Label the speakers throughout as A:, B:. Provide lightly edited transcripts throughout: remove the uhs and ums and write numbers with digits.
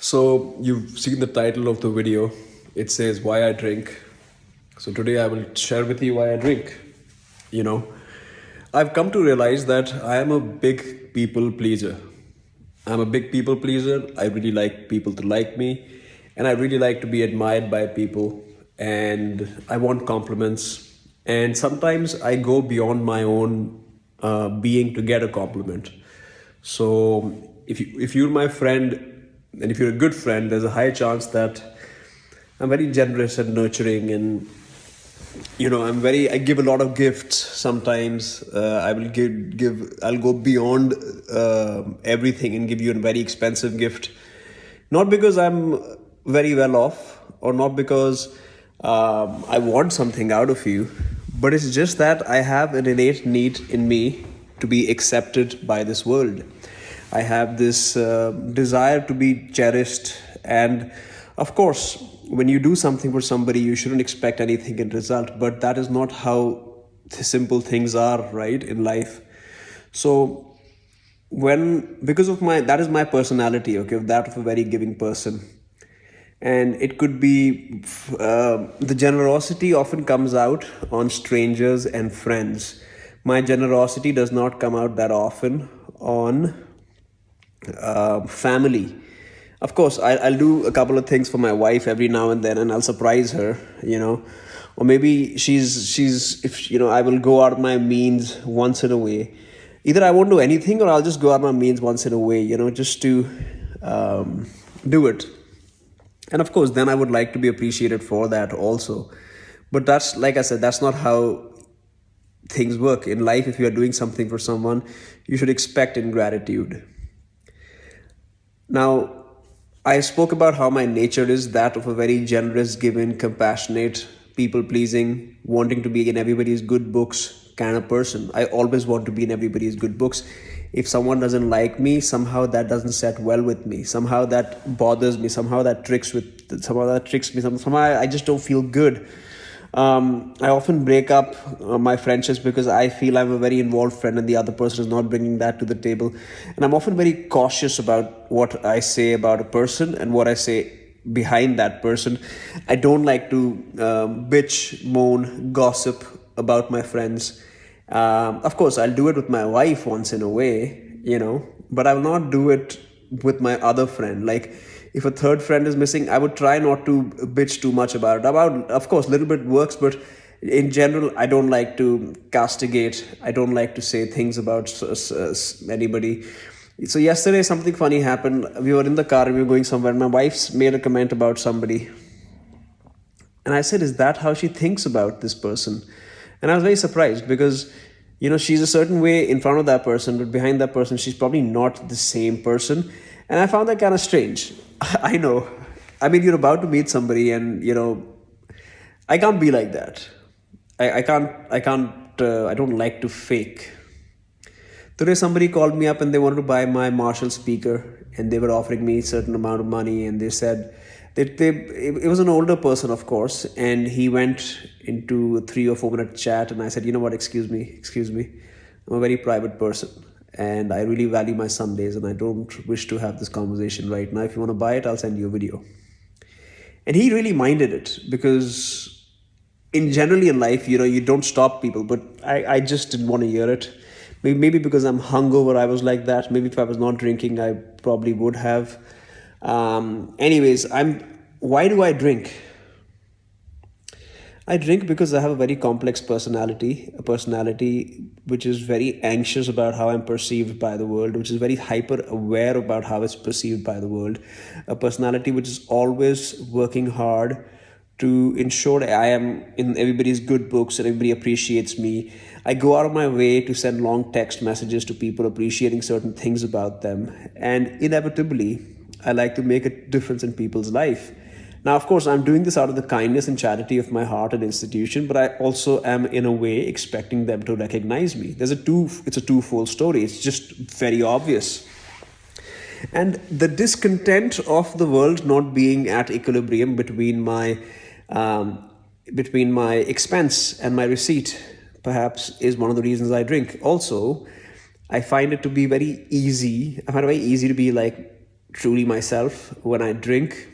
A: So you've seen the title of the video. It says why I drink. So today I will share with you why I drink. You know, I've come to realize that I am a big people pleaser. I'm a big people pleaser. I really like people to like me, and I really like to be admired by people, and I want compliments. And sometimes I go beyond my own being to get a compliment. So if you're my friend and if you're a good friend, there's a high chance that I'm very generous and nurturing, and I give a lot of gifts. Sometimes I will I'll go beyond everything and give you a very expensive gift, not because I'm very well off or not because I want something out of you, but it's just that I have an innate need in me to be accepted by this world. I have this desire to be cherished. And of course, when you do something for somebody, you shouldn't expect anything in result. But that is not how the simple things are, right, in life. So because of that is my personality, okay, that of a very giving person. And it could be the generosity often comes out on strangers and friends. My generosity does not come out that often on family. Of course, I'll do a couple of things for my wife every now and then, and I'll surprise her, or maybe she's if I will go out of my means once in a way. Either I won't do anything, or I'll just go out of my means once in a way, just to do it. And of course, then I would like to be appreciated for that also. But that's, like I said, that's not how things work in life. If you are doing something for someone, you should expect ingratitude. Now, I spoke about how my nature is that of a very generous, giving, compassionate, people pleasing, wanting to be in everybody's good books kind of person. I always want to be in everybody's good books. If someone doesn't like me, somehow that doesn't set well with me. Somehow that bothers me. Somehow that tricks me. Somehow I just don't feel good. I often break up my friendships because I feel I'm a very involved friend and the other person is not bringing that to the table. And I'm often very cautious about what I say about a person and what I say behind that person. I don't like to bitch, moan, gossip about my friends. Of course, I'll do it with my wife once in a way, but I'll not do it with my other friend. Like, if a third friend is missing, I would try not to bitch too much about it. Of course, a little bit works, but in general, I don't like to castigate. I don't like to say things about anybody. So yesterday, something funny happened. We were in the car and we were going somewhere. And my wife's made a comment about somebody. And I said, is that how she thinks about this person? And I was very surprised because, she's a certain way in front of that person, but behind that person, she's probably not the same person. And I found that kind of strange. I know. I mean, you're about to meet somebody and, I can't be like that. I don't like to fake. Today, somebody called me up and they wanted to buy my Marshall speaker and they were offering me a certain amount of money. And they said it was an older person, of course. And he went into a 3 or 4 minute chat. And I said, you know what, excuse me. I'm a very private person. And I really value my Sundays and I don't wish to have this conversation right now. If you want to buy it, I'll send you a video. And he really minded it because generally in life, you don't stop people, but I just didn't want to hear it. Maybe because I'm hungover, I was like that. Maybe if I was not drinking, I probably would have. Anyways, why do I drink? I drink because I have a very complex personality, a personality which is very anxious about how I'm perceived by the world, which is very hyper aware about how it's perceived by the world, a personality which is always working hard to ensure I am in everybody's good books and everybody appreciates me. I go out of my way to send long text messages to people appreciating certain things about them. And inevitably, I like to make a difference in people's life. Now, of course, I'm doing this out of the kindness and charity of my heart and institution, but I also am, in a way, expecting them to recognize me. It's a twofold story. It's just very obvious. And the discontent of the world not being at equilibrium between my expense and my receipt, perhaps, is one of the reasons I drink. Also, I find it very easy to be like truly myself when I drink,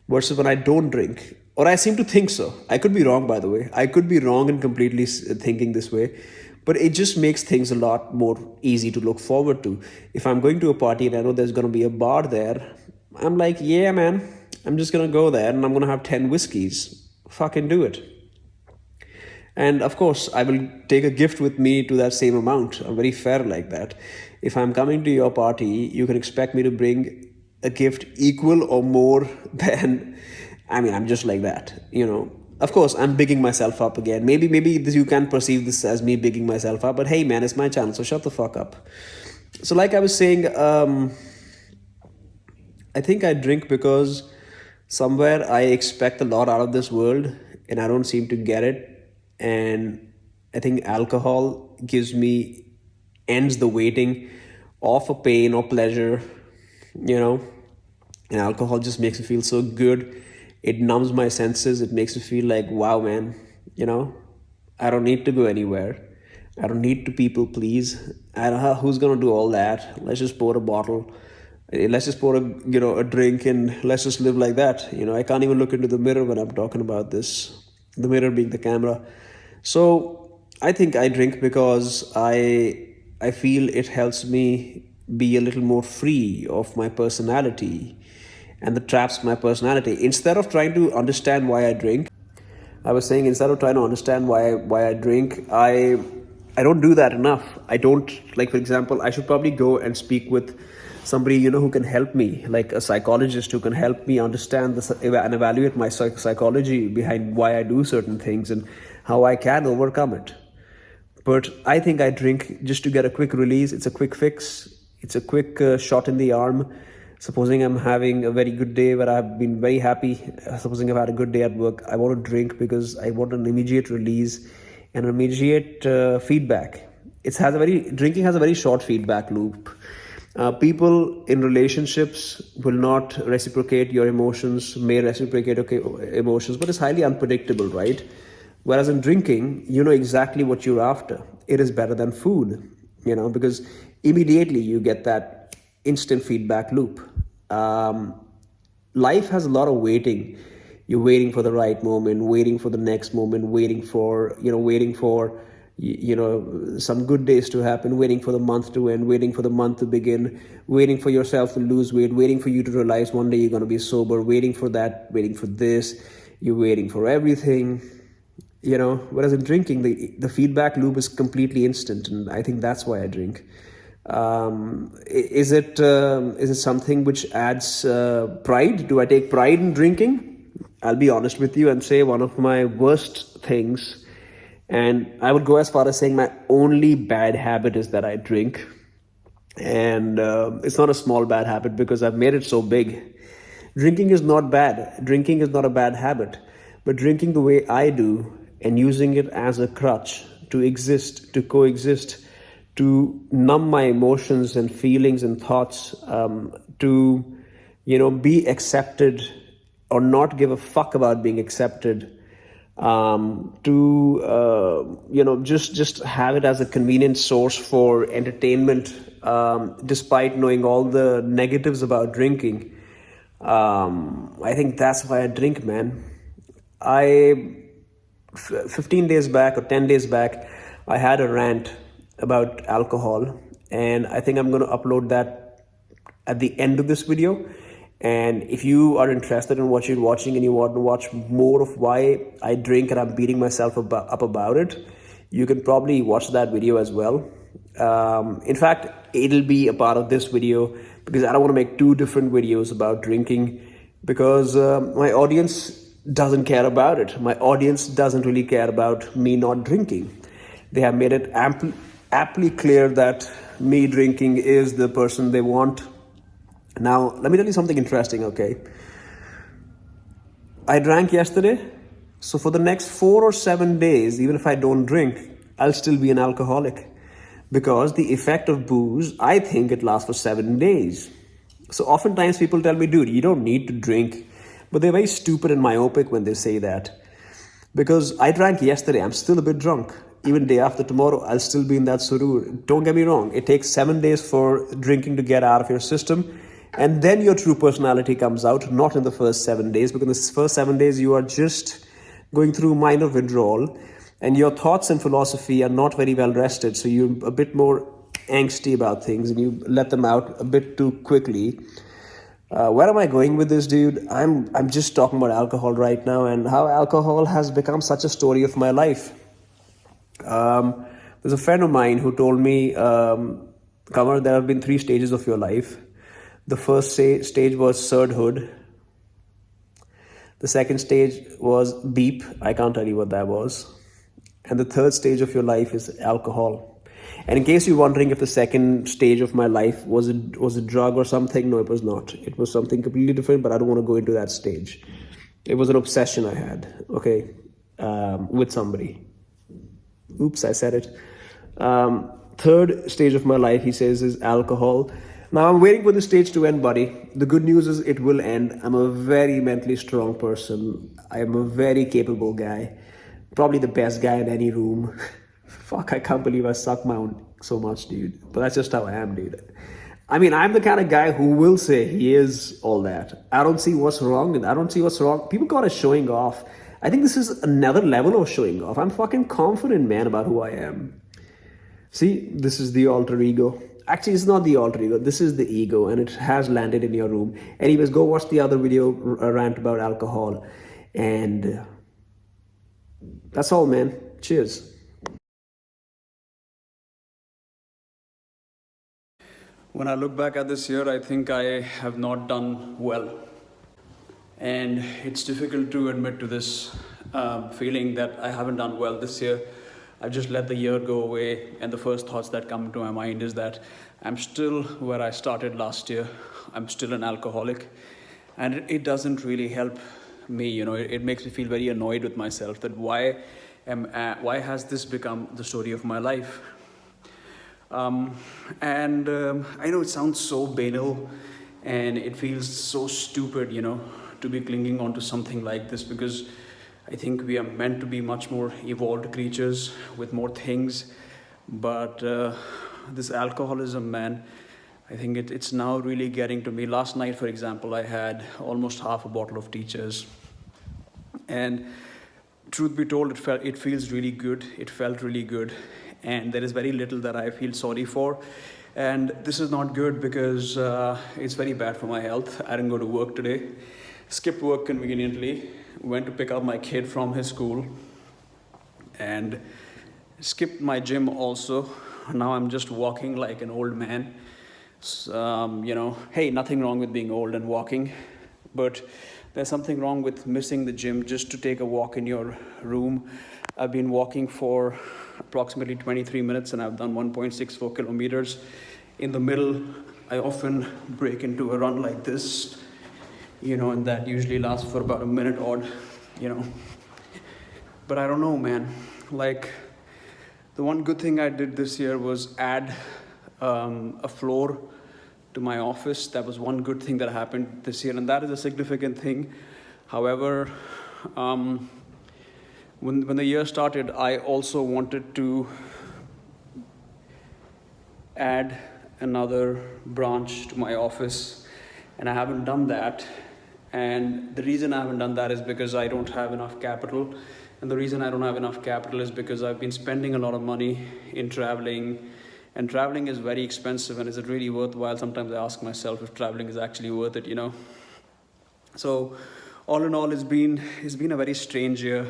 A: versus when I don't drink. Or I seem to think so. I could be wrong, by the way. I could be wrong and completely thinking this way. But it just makes things a lot more easy to look forward to. If I'm going to a party and I know there's going to be a bar there, I'm like, yeah, man, I'm just going to go there and I'm going to have 10 whiskeys. Fucking do it. And of course, I will take a gift with me to that same amount. I'm very fair like that. If I'm coming to your party, you can expect me to bring a gift equal or more than, I'm just like that. Of course, I'm bigging myself up again. Maybe you can perceive this as me bigging myself up, but hey, man, it's my channel, so shut the fuck up. So like I was saying, I think I drink because somewhere I expect a lot out of this world and I don't seem to get it. And I think alcohol ends the waiting of a pain or pleasure, and alcohol just makes me feel so good. It numbs my senses. It makes me feel like, wow, man, I don't need to go anywhere. I don't need to people please. I don't know who's going to do all that. Let's just pour a bottle. Let's just pour a drink and let's just live like that. I can't even look into the mirror when I'm talking about this. The mirror being the camera. So I think I drink because I feel it helps me be a little more free of my personality and the traps my personality. Instead of trying to understand why I drink, I was saying instead of trying to understand why I drink, I don't do that enough. I don't, like, for example, I should probably go and speak with somebody who can help me, like a psychologist who can help me understand and evaluate my psychology behind why I do certain things and how I can overcome it. But I think I drink just to get a quick release. It's a quick fix. It's a quick shot in the arm. Supposing I'm having a very good day where I've been very happy, supposing I've had a good day at work, I want to drink because I want an immediate release and an immediate feedback. Drinking has a very short feedback loop. People in relationships will not reciprocate your emotions, may reciprocate emotions, but it's highly unpredictable, right? Whereas in drinking, you know exactly what you're after. It is better than food, because immediately you get that instant feedback loop. Life has a lot of waiting. You're waiting for the right moment, waiting for the next moment, waiting for some good days to happen, waiting for the month to end, waiting for the month to begin, waiting for yourself to lose weight, waiting for you to realize one day you're going to be sober, waiting for that, waiting for this, you're waiting for everything, whereas in drinking, the feedback loop is completely instant. And I think that's why I drink. Is it something which adds pride? Do I take pride in drinking? I'll be honest with you and say one of my worst things, and I would go as far as saying my only bad habit is that I drink. And it's not a small bad habit because I've made it so big. Drinking is not bad. Drinking is not a bad habit. But drinking the way I do and using it as a crutch to exist, to coexist, to numb my emotions and feelings and thoughts, to, be accepted or not give a fuck about being accepted, just have it as a convenient source for entertainment, despite knowing all the negatives about drinking. I think that's why I drink, man. 15 days back or 10 days back, I had a rant about alcohol, and I think I'm going to upload that at the end of this video. And if you are interested in what you're watching and you want to watch more of why I drink and I'm beating myself up about it, you can probably watch that video as well. In fact, it'll be a part of this video because I don't want to make two different videos about drinking because my audience doesn't care about it. My audience doesn't really care about me not drinking. They have made it aptly clear that me drinking is the person they want. Now, let me tell you something interesting, okay? I drank yesterday, so for the next 4 or 7 days, even if I don't drink, I'll still be an alcoholic. Because the effect of booze, I think it lasts for 7 days. So oftentimes people tell me, dude, you don't need to drink. But they're very stupid and myopic when they say that. Because I drank yesterday, I'm still a bit drunk. Even day after tomorrow, I'll still be in that surur. Don't get me wrong, it takes 7 days for drinking to get out of your system. And then your true personality comes out, not in the first 7 days, because in the first 7 days you are just going through minor withdrawal, and your thoughts and philosophy are not very well rested. So you're a bit more angsty about things, and you let them out a bit too quickly. Where am I going with this, dude? I'm just talking about alcohol right now, and how alcohol has become such a story of my life. There's a friend of mine who told me, Kamar, there have been 3 stages of your life. The first stage was servanthood. The second stage was beep. I can't tell you what that was. And the third stage of your life is alcohol. And in case you're wondering if the second stage of my life was a drug or something, no, it was not. It was something completely different, but I don't want to go into that stage. It was an obsession I had, okay, with somebody. Oops, I said it. Third stage of my life, he says, is alcohol. Now I'm waiting for the stage to end, buddy. The good news is it will end. I'm a very mentally strong person. I am a very capable guy. Probably the best guy in any room. Fuck, I can't believe I suck my own so much, dude. But that's just how I am, dude. I mean, I'm the kind of guy who will say he is all that. I don't see what's wrong with I don't see what's wrong. People call it showing off. I think this is another level of showing off. I'm fucking confident, man, about who I am. See, this is the alter ego. Actually, it's not the alter ego. This is the ego, and it has landed in your room. Anyways, go watch the other video, rant about alcohol. And that's all, man. Cheers.
B: When I look back at this year, I think I have not done well. And it's difficult to admit to this feeling that I haven't done well this year. I've just let the year go away, and the first thoughts that come to my mind is that I'm still where I started last year. I'm still an alcoholic, and it doesn't really help me. It makes me feel very annoyed with myself that why has this become the story of my life? I know it sounds so banal, and it feels so stupid, to be clinging on to something like this, because I think we are meant to be much more evolved creatures with more things. But this alcoholism, man, I think it's now really getting to me. Last night, for example, I had almost half a bottle of Teachers. And truth be told, it feels really good. It felt really good. And there is very little that I feel sorry for. And this is not good because it's very bad for my health. I didn't go to work today. Skipped work conveniently. Went to pick up my kid from his school. And skipped my gym also. Now I'm just walking like an old man. Hey, nothing wrong with being old and walking. But there's something wrong with missing the gym just to take a walk in your room. I've been walking for approximately 23 minutes and I've done 1.64 kilometers. In the middle, I often break into a run like this, and that usually lasts for about a minute odd, But I don't know, man. Like, the one good thing I did this year was add a floor to my office. That was one good thing that happened this year, and that is a significant thing. However, when the year started, I also wanted to add another branch to my office, and I haven't done that. And the reason I haven't done that is because I don't have enough capital. And the reason I don't have enough capital is because I've been spending a lot of money in traveling. And traveling is very expensive, and is it really worthwhile? Sometimes I ask myself if traveling is actually worth it, So all in all, it's been a very strange year.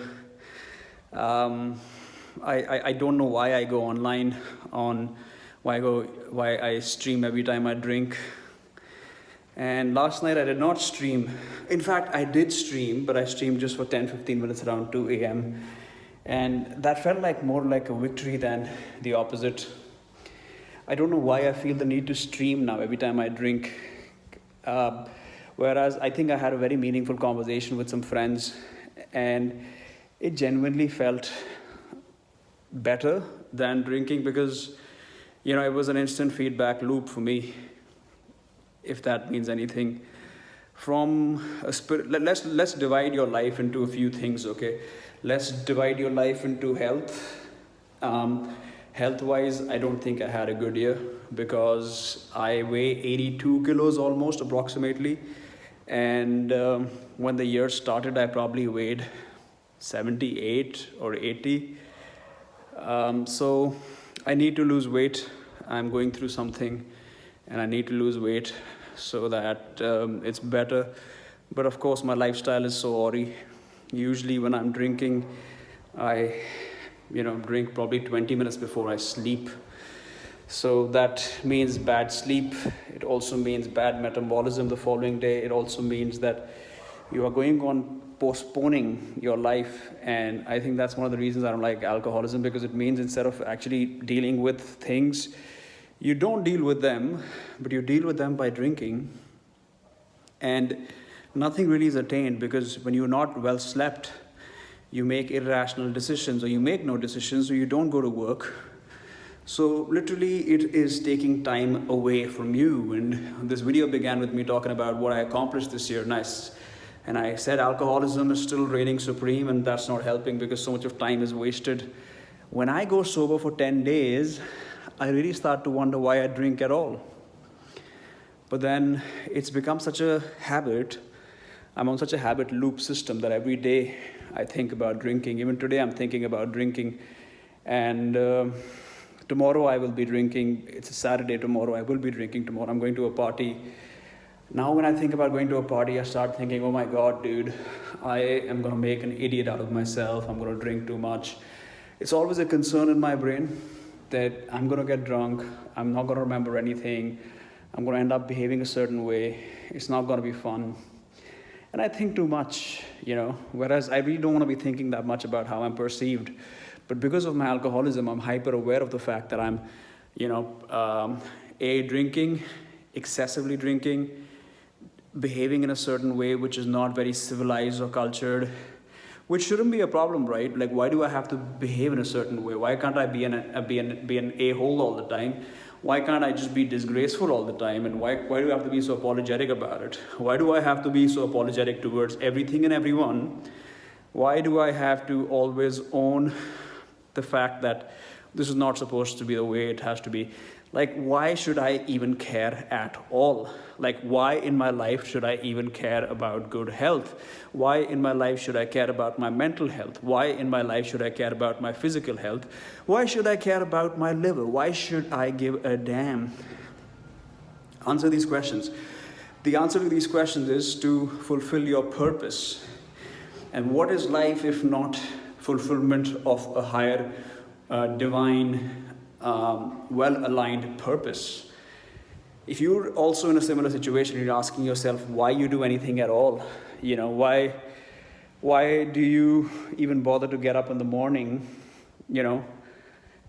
B: I don't know why I go online why I stream every time I drink. And last night I did not stream. In fact, I did stream, but I streamed just for 10-15 minutes around 2 a.m. And that felt more like a victory than the opposite. I don't know why I feel the need to stream now every time I drink. Whereas I think I had a very meaningful conversation with some friends, and it genuinely felt better than drinking because, it was an instant feedback loop for me, if that means anything. From a spirit, let's divide your life into a few things, okay? Let's divide your life into health. Health wise, I don't think I had a good year because I weigh 82 kilos almost approximately. And when the year started, I probably weighed 78 or 80. So I need to lose weight. I'm going through something and I need to lose weight so that it's better. But of course, my lifestyle is so ori. Usually, when I'm drinking, I drink probably 20 minutes before I sleep. So that means bad sleep. It also means bad metabolism the following day. It also means that you are going on postponing your life. And I think that's one of the reasons I don't like alcoholism, because it means instead of actually dealing with things, you don't deal with them, but you deal with them by drinking. And nothing really is attained, because when you're not well slept, you make irrational decisions, or you make no decisions, or you don't go to work. So literally it is taking time away from you. And this video began with me talking about what I accomplished this year. Nice. And I said alcoholism is still reigning supreme, and that's not helping because so much of time is wasted. When I go sober for 10 days, I really start to wonder why I drink at all. But then it's become such a habit. I'm on such a habit loop system that every day I think about drinking. Even today I'm thinking about drinking. And tomorrow I will be drinking. It's a Saturday tomorrow. I will be drinking tomorrow. I'm going to a party. Now when I think about going to a party, I start thinking, oh my God, dude, I am going to make an idiot out of myself. I'm going to drink too much. It's always a concern in my brain that I'm going to get drunk. I'm not going to remember anything. I'm going to end up behaving a certain way. It's not going to be fun. And I think too much, whereas I really don't want to be thinking that much about how I'm perceived. But because of my alcoholism, I'm hyper aware of the fact that I'm, drinking, excessively drinking, behaving in a certain way which is not very civilized or cultured, which shouldn't be a problem, right? Like, why do I have to behave in a certain way? Why can't I be an a-hole all the time? Why can't I just be disgraceful all the time? And why do I have to be so apologetic about it? Why do I have to be so apologetic towards everything and everyone? Why do I have to always own the fact that this is not supposed to be the way it has to be? Like, why should I even care at all? Like, why in my life should I even care about good health? Why in my life should I care about my mental health? Why in my life should I care about my physical health? Why should I care about my liver? Why should I give a damn? Answer these questions. The answer to these questions is to fulfill your purpose. And what is life if not fulfillment of a higher, divine, well-aligned purpose? If you're also in a similar situation, you're asking yourself why you do anything at all. Why do you even bother to get up in the morning,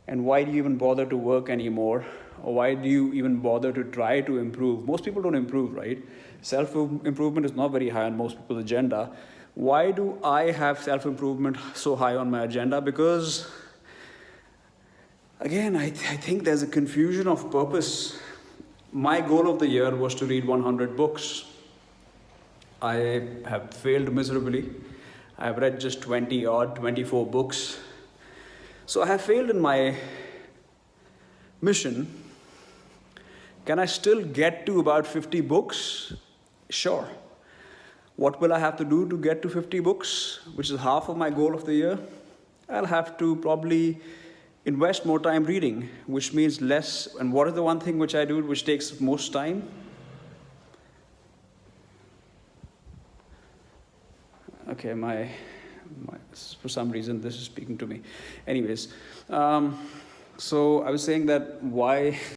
B: and why do you even bother to work anymore? Or why do you even bother to try to improve? Most people don't improve, right? Self-improvement is not very high on most people's agenda. Why do I have self-improvement so high on my agenda? Because, again, I think there's a confusion of purpose. My goal of the year was to read 100 books. I have failed miserably. I've read just 24 books. So I have failed in my mission. Can I still get to about 50 books? Sure. What will I have to do to get to 50 books, which is half of my goal of the year? I'll have to probably invest more time reading, which means less. And what is the one thing which I do which takes most time? Okay, for some reason this is speaking to me. Anyways, so I was saying that why